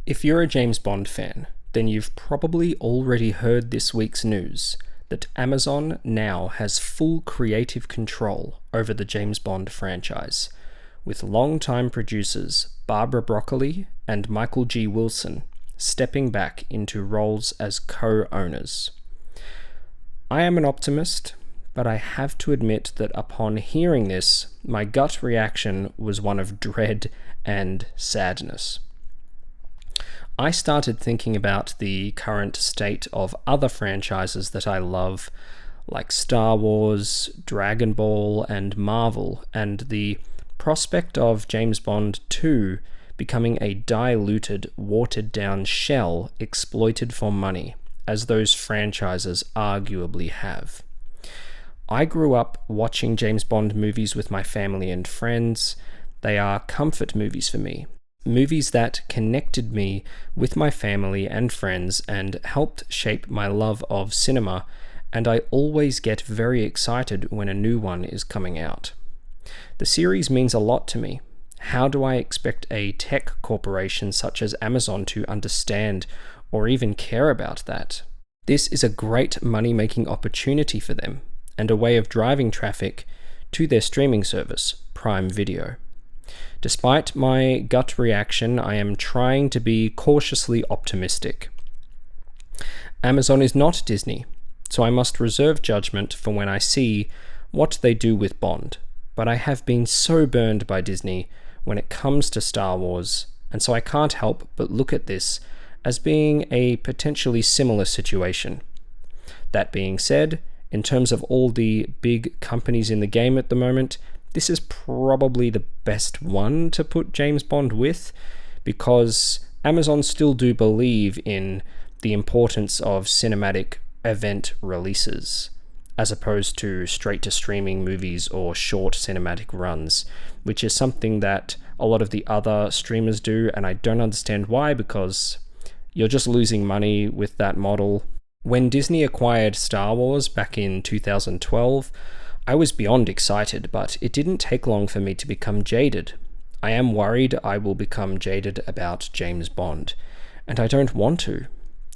If you're a James Bond fan, then you've probably already heard this week's news that Amazon now has full creative control over the James Bond franchise, with longtime producers Barbara Broccoli and Michael G. Wilson stepping back into roles as co-owners. I am an optimist, but I have to admit that upon hearing this, my gut reaction was one of dread and sadness. I started thinking about the current state of other franchises that I love, like Star Wars, Dragon Ball, and Marvel, and the prospect of James Bond 2 becoming a diluted, watered-down shell exploited for money, as those franchises arguably have. I grew up watching James Bond movies with my family and friends. They are comfort movies for me. Movies that connected me with my family and friends and helped shape my love of cinema, and I always get very excited when a new one is coming out. The series means a lot to me. How do I expect a tech corporation such as Amazon to understand or even care about that? This is a great money-making opportunity for them, and a way of driving traffic to their streaming service, Prime Video. Despite my gut reaction, I am trying to be cautiously optimistic. Amazon is not Disney, so I must reserve judgment for when I see what they do with Bond. But I have been so burned by Disney when it comes to Star Wars, and so I can't help but look at this as being a potentially similar situation. That being said, in terms of all the big companies in the game at the moment, this is probably the best one to put James Bond with, because Amazon still do believe in the importance of cinematic event releases, as opposed to straight-to-streaming movies or short cinematic runs, which is something that a lot of the other streamers do, and I don't understand why, because you're just losing money with that model. When Disney acquired Star Wars back in 2012, I was beyond excited, but it didn't take long for me to become jaded. I am worried I will become jaded about James Bond, and I don't want to.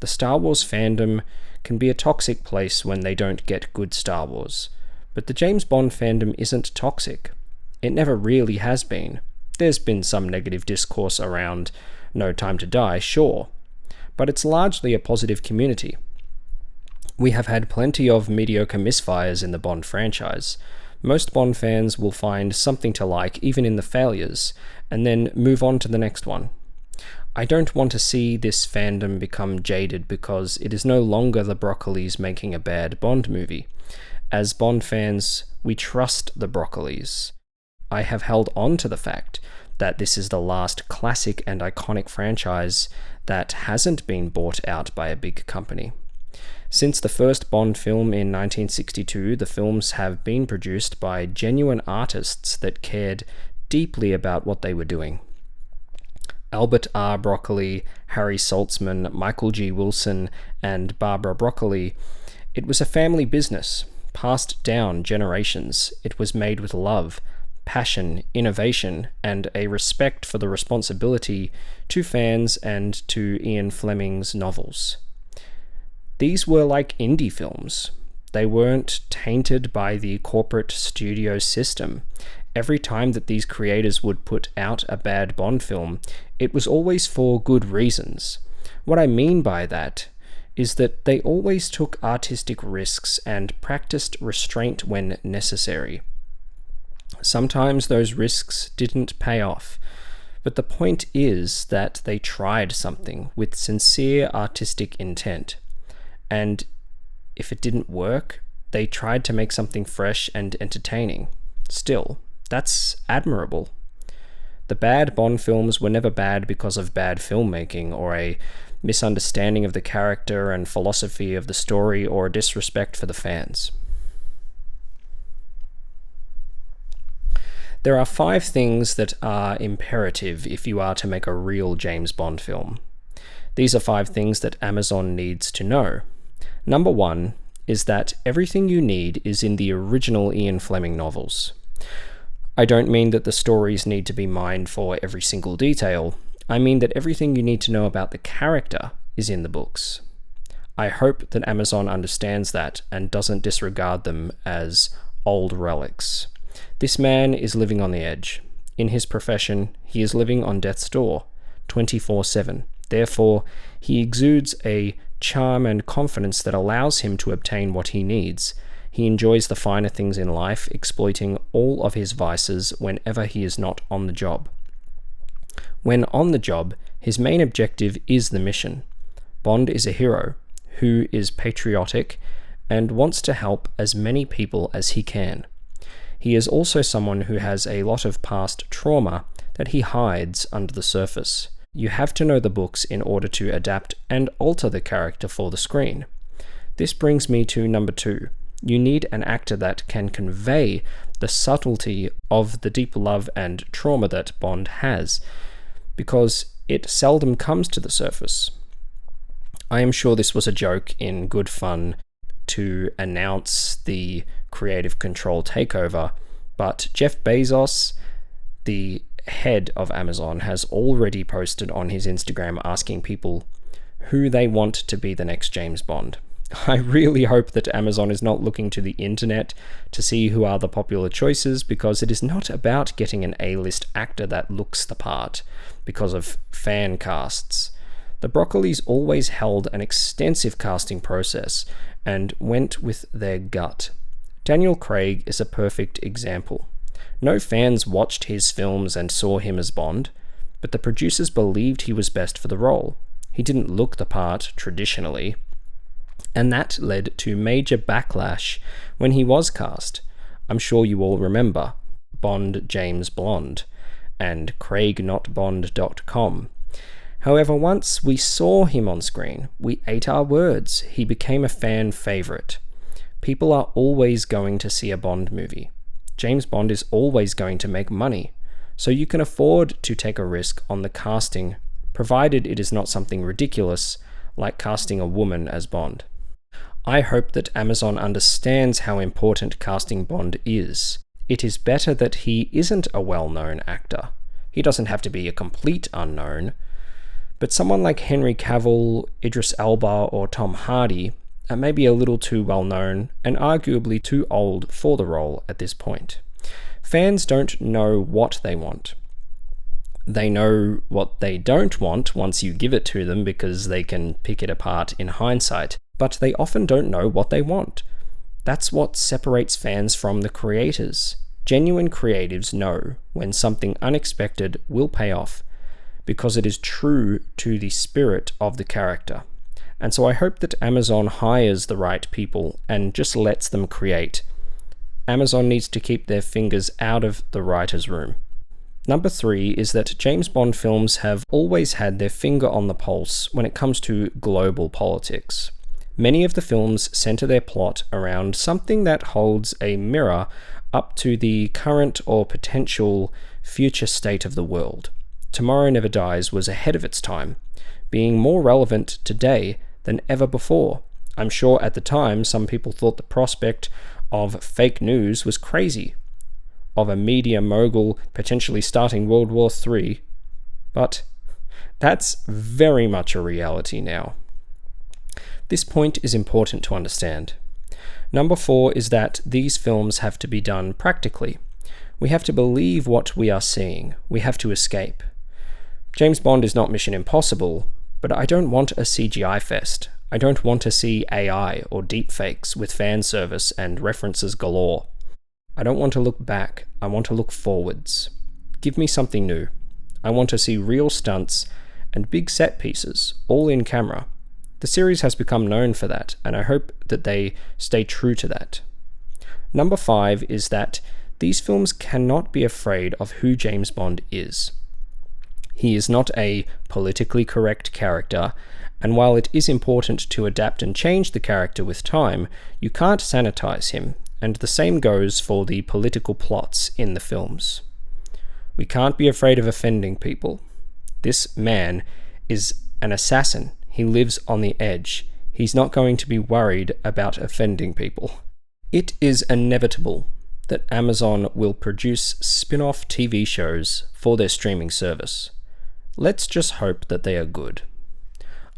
The Star Wars fandom can be a toxic place when they don't get good Star Wars, but the James Bond fandom isn't toxic. It never really has been. There's been some negative discourse around No Time to Die, sure, but it's largely a positive community. We have had plenty of mediocre misfires in the Bond franchise. Most Bond fans will find something to like even in the failures, and then move on to the next one. I don't want to see this fandom become jaded because it is no longer the Broccolis making a bad Bond movie. As Bond fans, we trust the Broccolis. I have held on to the fact that this is the last classic and iconic franchise that hasn't been bought out by a big company. Since the first Bond film in 1962, the films have been produced by genuine artists that cared deeply about what they were doing. Albert R. Broccoli, Harry Saltzman, Michael G. Wilson, and Barbara Broccoli. It was a family business, passed down generations. It was made with love, passion, innovation, and a respect for the responsibility to fans and to Ian Fleming's novels. These were like indie films. They weren't tainted by the corporate studio system. Every time that these creators would put out a bad Bond film, it was always for good reasons. What I mean by that is that they always took artistic risks and practiced restraint when necessary. Sometimes those risks didn't pay off, but the point is that they tried something with sincere artistic intent. And if it didn't work, they tried to make something fresh and entertaining. Still, that's admirable. The bad Bond films were never bad because of bad filmmaking or a misunderstanding of the character and philosophy of the story or a disrespect for the fans. There are 5 things that are imperative if you are to make a real James Bond film. These are 5 things that Amazon needs to know. Number 1 is that everything you need is in the original Ian Fleming novels. I don't mean that the stories need to be mined for every single detail. I mean that everything you need to know about the character is in the books. I hope that Amazon understands that and doesn't disregard them as old relics. This man is living on the edge. In his profession, he is living on death's door, 24/7. Therefore, he exudes a charm and confidence that allows him to obtain what he needs. He enjoys the finer things in life, exploiting all of his vices whenever he is not on the job. When on the job, his main objective is the mission. Bond is a hero who is patriotic and wants to help as many people as he can. He is also someone who has a lot of past trauma that he hides under the surface. You have to know the books in order to adapt and alter the character for the screen. This brings me to number 2. You need an actor that can convey the subtlety of the deep love and trauma that Bond has, because it seldom comes to the surface. I am sure this was a joke in good fun to announce the creative control takeover, but Jeff Bezos, the head of Amazon, has already posted on his Instagram asking people who they want to be the next James Bond. I really hope that Amazon is not looking to the internet to see who are the popular choices, because it is not about getting an A-list actor that looks the part because of fan casts. The Broccolis always held an extensive casting process and went with their gut. Daniel Craig is a perfect example. No fans watched his films and saw him as Bond, but the producers believed he was best for the role. He didn't look the part traditionally, and that led to major backlash when he was cast. I'm sure you all remember Bond James Blonde and craignotbond.com. However, once we saw him on screen, we ate our words. He became a fan favorite. People are always going to see a Bond movie. James Bond is always going to make money, so you can afford to take a risk on the casting, provided it is not something ridiculous like casting a woman as Bond. I hope that Amazon understands how important casting Bond is. It is better that he isn't a well-known actor. He doesn't have to be a complete unknown, but someone like Henry Cavill, Idris Elba, or Tom Hardy are maybe a little too well-known and arguably too old for the role at this point. Fans don't know what they want. They know what they don't want once you give it to them because they can pick it apart in hindsight, but they often don't know what they want. That's what separates fans from the creators. Genuine creatives know when something unexpected will pay off, because it is true to the spirit of the character. And so I hope that Amazon hires the right people and just lets them create. Amazon needs to keep their fingers out of the writer's room. Number 3 is that James Bond films have always had their finger on the pulse when it comes to global politics. Many of the films center their plot around something that holds a mirror up to the current or potential future state of the world. Tomorrow Never Dies was ahead of its time, being more relevant today than ever before. I'm sure at the time some people thought the prospect of fake news was crazy, of a media mogul potentially starting World War III, but that's very much a reality now. This point is important to understand. Number 4 is that these films have to be done practically. We have to believe what we are seeing. We have to escape. James Bond is not Mission Impossible, but I don't want a CGI fest. I don't want to see AI or deepfakes with fan service and references galore. I don't want to look back, I want to look forwards. Give me something new. I want to see real stunts and big set pieces, all in camera. The series has become known for that, and I hope that they stay true to that. Number 5 is that these films cannot be afraid of who James Bond is. He is not a politically correct character, and while it is important to adapt and change the character with time, you can't sanitize him, and the same goes for the political plots in the films. We can't be afraid of offending people. This man is an assassin. He lives on the edge. He's not going to be worried about offending people. It is inevitable that Amazon will produce spin-off TV shows for their streaming service. Let's just hope that they are good.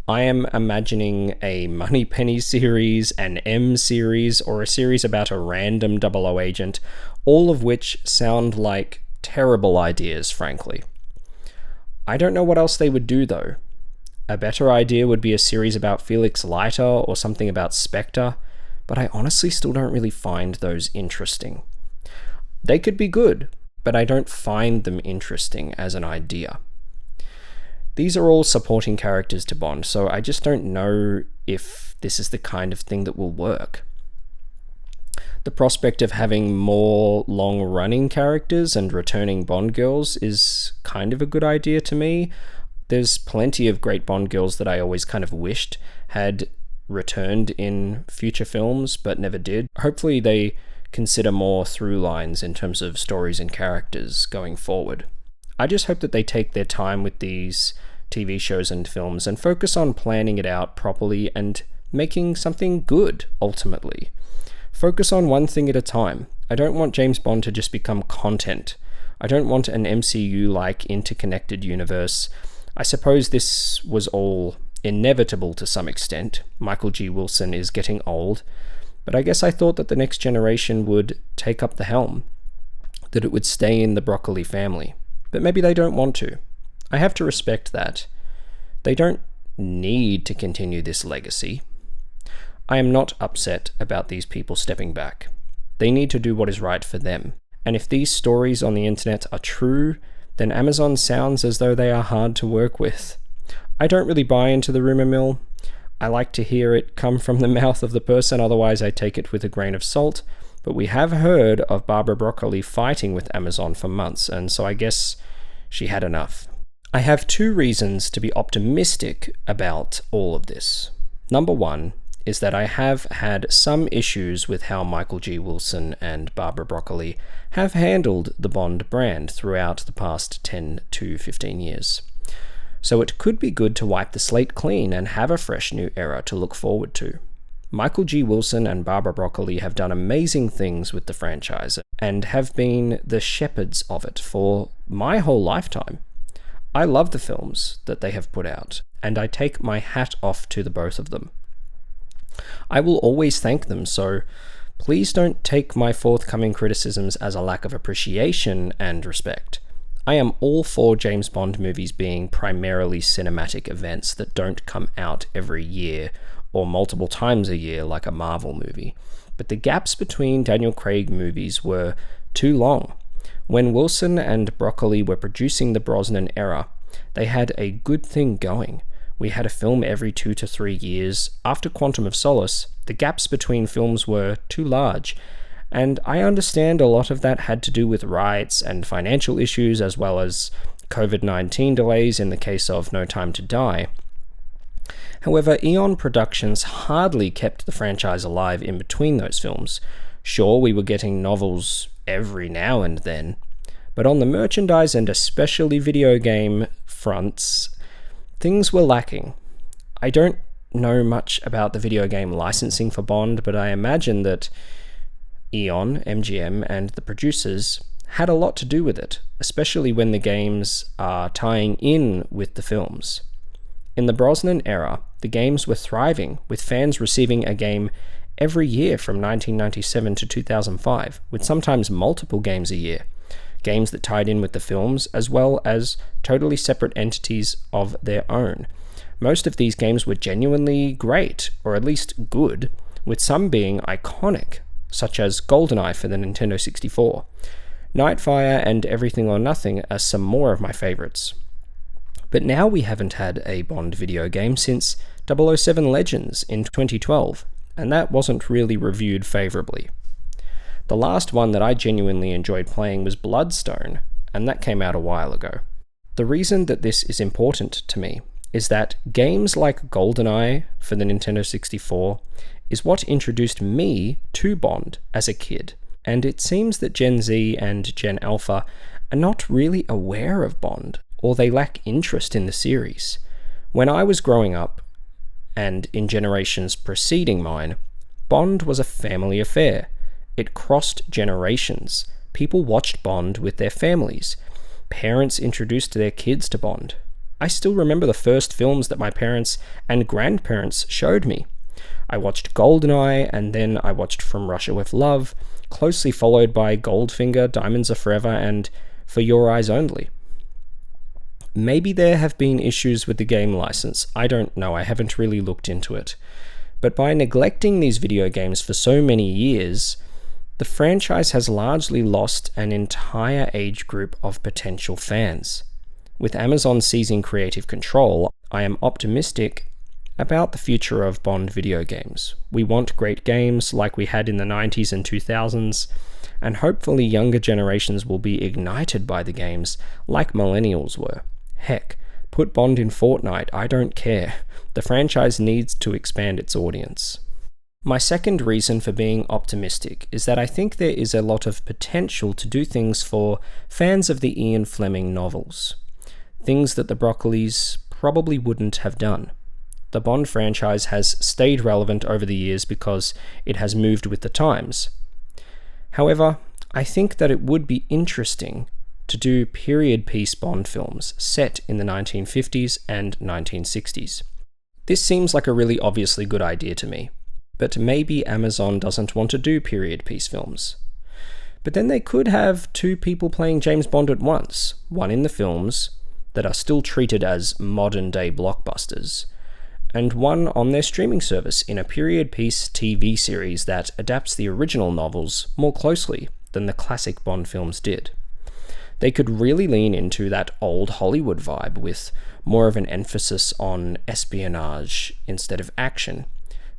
I am imagining a Moneypenny series, an M series, or a series about a random 00 agent, all of which sound like terrible ideas, frankly. I don't know what else they would do, though. A better idea would be a series about Felix Leiter or something about Spectre, but I honestly still don't really find those interesting. They could be good, but I don't find them interesting as an idea. These are all supporting characters to Bond, so I just don't know if this is the kind of thing that will work. The prospect of having more long-running characters and returning Bond girls is kind of a good idea to me. There's plenty of great Bond girls that I always kind of wished had returned in future films, but never did. Hopefully they consider more through lines in terms of stories and characters going forward. I just hope that they take their time with these TV shows and films and focus on planning it out properly and making something good, ultimately. Focus on one thing at a time. I don't want James Bond to just become content. I don't want an MCU-like interconnected universe. I suppose this was all inevitable to some extent. Michael G. Wilson is getting old, but I guess I thought that the next generation would take up the helm, that it would stay in the Broccoli family. But maybe they don't want to. I have to respect that. They don't need to continue this legacy. I am not upset about these people stepping back. They need to do what is right for them. And if these stories on the internet are true, then Amazon sounds as though they are hard to work with. I don't really buy into the rumor mill. I like to hear it come from the mouth of the person, otherwise I take it with a grain of salt. But we have heard of Barbara Broccoli fighting with Amazon for months, and so I guess she had enough. I have 2 reasons to be optimistic about all of this. Number 1 is that I have had some issues with how Michael G. Wilson and Barbara Broccoli have handled the Bond brand throughout the past 10 to 15 years. So it could be good to wipe the slate clean and have a fresh new era to look forward to. Michael G. Wilson and Barbara Broccoli have done amazing things with the franchise and have been the shepherds of it for my whole lifetime. I love the films that they have put out, and I take my hat off to the both of them. I will always thank them, so please don't take my forthcoming criticisms as a lack of appreciation and respect. I am all for James Bond movies being primarily cinematic events that don't come out every year or multiple times a year like a Marvel movie. But the gaps between Daniel Craig movies were too long. When Wilson and Broccoli were producing the Brosnan era, they had a good thing going. We had a film every 2 to 3 years. After Quantum of Solace, the gaps between films were too large, and I understand a lot of that had to do with rights and financial issues, as well as COVID-19 delays in the case of No Time to Die. However, Eon Productions hardly kept the franchise alive in between those films. Sure, we were getting novels every now and then, but on the merchandise and especially video game fronts, things were lacking. I don't know much about the video game licensing for Bond, but I imagine that Eon, MGM, and the producers had a lot to do with it, especially when the games are tying in with the films. In the Brosnan era, the games were thriving, with fans receiving a game every year from 1997 to 2005, with sometimes multiple games a year. Games that tied in with the films, as well as totally separate entities of their own. Most of these games were genuinely great, or at least good, with some being iconic, such as GoldenEye for the Nintendo 64. Nightfire and Everything or Nothing are some more of my favorites. But now we haven't had a Bond video game since 007 Legends in 2012, and that wasn't really reviewed favorably. The last one that I genuinely enjoyed playing was Bloodstone, and that came out a while ago. The reason that this is important to me is that games like GoldenEye for the Nintendo 64 is what introduced me to Bond as a kid, and it seems that Gen Z and Gen Alpha are not really aware of Bond, or they lack interest in the series. When I was growing up, and in generations preceding mine, Bond was a family affair. It crossed generations. People watched Bond with their families. Parents introduced their kids to Bond. I still remember the first films that my parents and grandparents showed me. I watched GoldenEye, and then I watched From Russia with Love, closely followed by Goldfinger, Diamonds Are Forever, and For Your Eyes Only. Maybe there have been issues with the game license, I don't know, I haven't really looked into it. But by neglecting these video games for so many years, the franchise has largely lost an entire age group of potential fans. With Amazon seizing creative control, I am optimistic about the future of Bond video games. We want great games like we had in the 90s and 2000s, and hopefully younger generations will be ignited by the games like millennials were. Heck, put Bond in Fortnite, I don't care. The franchise needs to expand its audience. My second reason for being optimistic is that I think there is a lot of potential to do things for fans of the Ian Fleming novels. Things that the Broccolis probably wouldn't have done. The Bond franchise has stayed relevant over the years because it has moved with the times. However, I think that it would be interesting to do period piece Bond films set in the 1950s and 1960s. This seems like a really obviously good idea to me, but maybe Amazon doesn't want to do period piece films. But then they could have two people playing James Bond at once, one in the films that are still treated as modern-day blockbusters, and one on their streaming service in a period piece TV series that adapts the original novels more closely than the classic Bond films did. They could really lean into that old Hollywood vibe with more of an emphasis on espionage instead of action.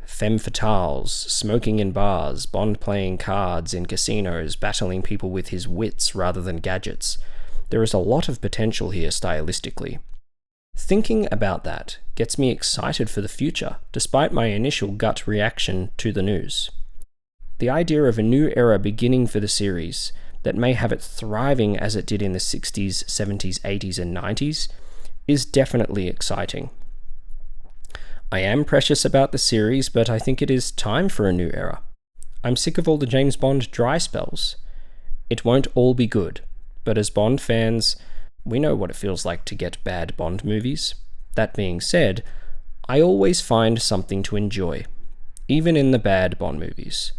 Femme fatales, smoking in bars, Bond playing cards in casinos, battling people with his wits rather than gadgets. There is a lot of potential here stylistically. Thinking about that gets me excited for the future, despite my initial gut reaction to the news. The idea of a new era beginning for the series that may have it thriving as it did in the 60s, 70s, 80s, and 90s is definitely exciting. I am precious about the series, but I think it is time for a new era. I'm sick of all the James Bond dry spells. It won't all be good, but as Bond fans, we know what it feels like to get bad Bond movies. That being said, I always find something to enjoy, even in the bad Bond movies.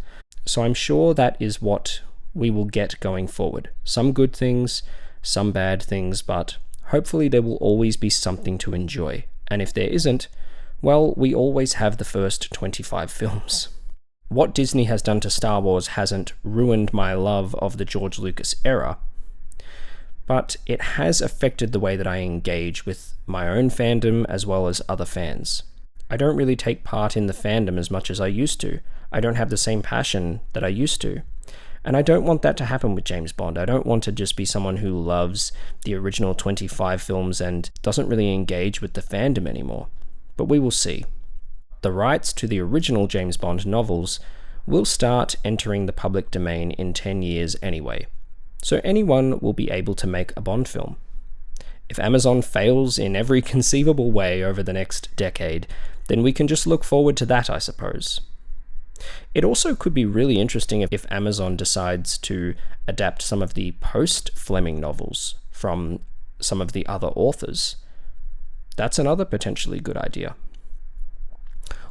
So I'm sure that is what we will get going forward. Some good things, some bad things, but hopefully there will always be something to enjoy. And if there isn't, well, we always have the first 25 films. What Disney has done to Star Wars hasn't ruined my love of the George Lucas era, but it has affected the way that I engage with my own fandom as well as other fans. I don't really take part in the fandom as much as I used to. I don't have the same passion that I used to. And I don't want that to happen with James Bond. I don't want to just be someone who loves the original 25 films and doesn't really engage with the fandom anymore. But we will see. The rights to the original James Bond novels will start entering the public domain in 10 years anyway. So anyone will be able to make a Bond film. If Amazon fails in every conceivable way over the next decade, then we can just look forward to that, I suppose. It also could be really interesting if Amazon decides to adapt some of the post-Fleming novels from some of the other authors. That's another potentially good idea.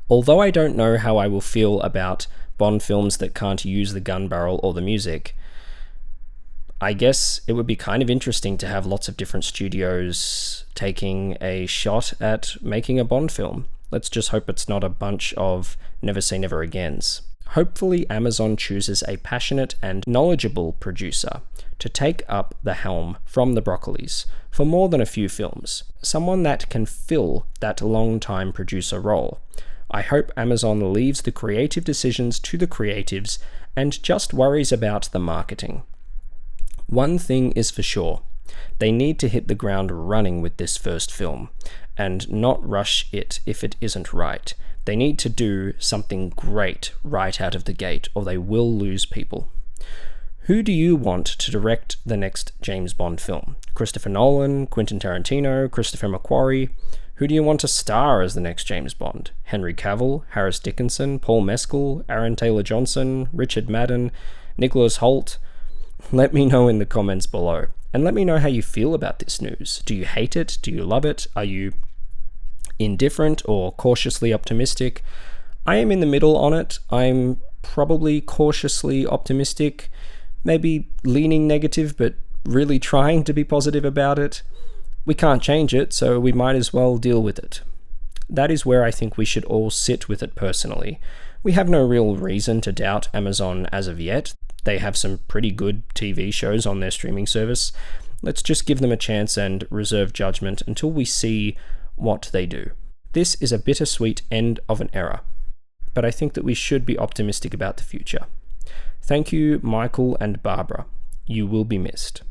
Although I don't know how I will feel about Bond films that can't use the gun barrel or the music, I guess it would be kind of interesting to have lots of different studios taking a shot at making a Bond film. Let's just hope it's not a bunch of Never Say Never Agains. Hopefully Amazon chooses a passionate and knowledgeable producer to take up the helm from the Broccolis for more than a few films. Someone that can fill that long-time producer role. I hope Amazon leaves the creative decisions to the creatives and just worries about the marketing. One thing is for sure, they need to hit the ground running with this first film, and not rush it if it isn't right. They need to do something great right out of the gate, or they will lose people. Who do you want to direct the next James Bond film? Christopher Nolan, Quentin Tarantino, Christopher McQuarrie? Who do you want to star as the next James Bond? Henry Cavill, Harris Dickinson, Paul Mescal, Aaron Taylor-Johnson, Richard Madden, Nicholas Hoult? Let me know in the comments below. And let me know how you feel about this news. Do you hate it? Do you love it? Are you indifferent or cautiously optimistic? I am in the middle on it. I'm probably cautiously optimistic, maybe leaning negative, but really trying to be positive about it. We can't change it, so we might as well deal with it. That is where I think we should all sit with it personally. We have no real reason to doubt Amazon as of yet. They have some pretty good TV shows on their streaming service. Let's just give them a chance and reserve judgment until we see what they do. This is a bittersweet end of an era, but I think that we should be optimistic about the future. Thank you, Michael and Barbara. You will be missed.